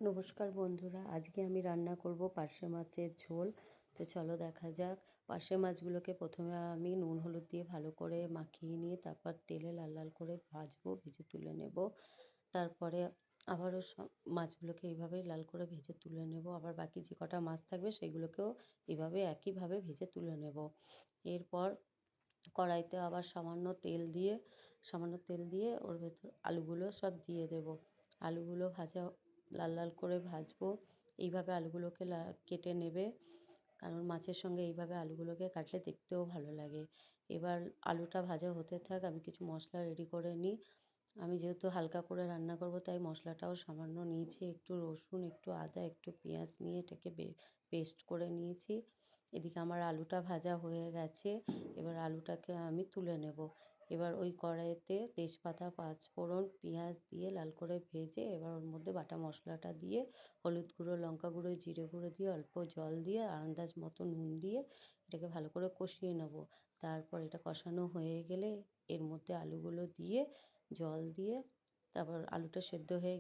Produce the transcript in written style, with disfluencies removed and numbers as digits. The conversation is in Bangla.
নমস্কার বন্ধুরা, আজকে আমি রান্না করব পার্শে মাছের ঝোল। তো চলো দেখা যাক। পার্শে মাছগুলোকে প্রথমে আমি নুন হলুদ দিয়ে ভালো করে মাখিয়ে নিয়ে তারপর তেলে লাল লাল করে ভাজবো, ভেজে তুলে নেব। তারপরে আবারও সব মাছগুলোকে এইভাবেই লাল করে ভেজে তুলে নেব। আবার বাকি যে কটা মাছ থাকবে সেগুলোকেও এইভাবে একইভাবে ভেজে তুলে নেব। এরপর কড়াইতে আবার সামান্য তেল দিয়ে ওর ভেতর আলুগুলো সব দিয়ে দেব। আলুগুলো লাল লাল করে ভাজবো। এইভাবে আলুগুলোকে কেটে নেবে, কারণ মাছের সঙ্গে এইভাবে আলুগুলোকে কাটলে দেখতেও ভালো লাগে। এবার আলুটা ভাজা হতে থাক, আমি কিছু মশলা রেডি করে নিই। আমি যেহেতু হালকা করে রান্না করব তাই মশলাটাও সামান্য নিয়েছি। একটু রসুন, একটু আদা, একটু পেঁয়াজ নিয়ে এটাকে পেস্ট করে নিয়েছি। এদিকে আমার আলুটা ভাজা হয়ে গেছে। এবার আলুটাকে আমি তুলে নেব। এবার ওই কড়াইতে তেজপাতা, পাঁচফোড়ন, পেঁয়াজ দিয়ে লাল করে ভেজে এবার ওর মধ্যে বাটা মশলাটা দিয়ে হলুদ গুঁড়ো, লঙ্কা গুঁড়ো, জিরে গুঁড়ো দিয়ে অল্প জল দিয়ে আন্দাজ মতো নুন দিয়ে এটাকে ভালো করে কষিয়ে নেব। তারপর এটা কষানো হয়ে গেলে এর মধ্যে আলুগুলো দিয়ে জল দিয়ে তারপর আলুটা সেদ্ধ হয়ে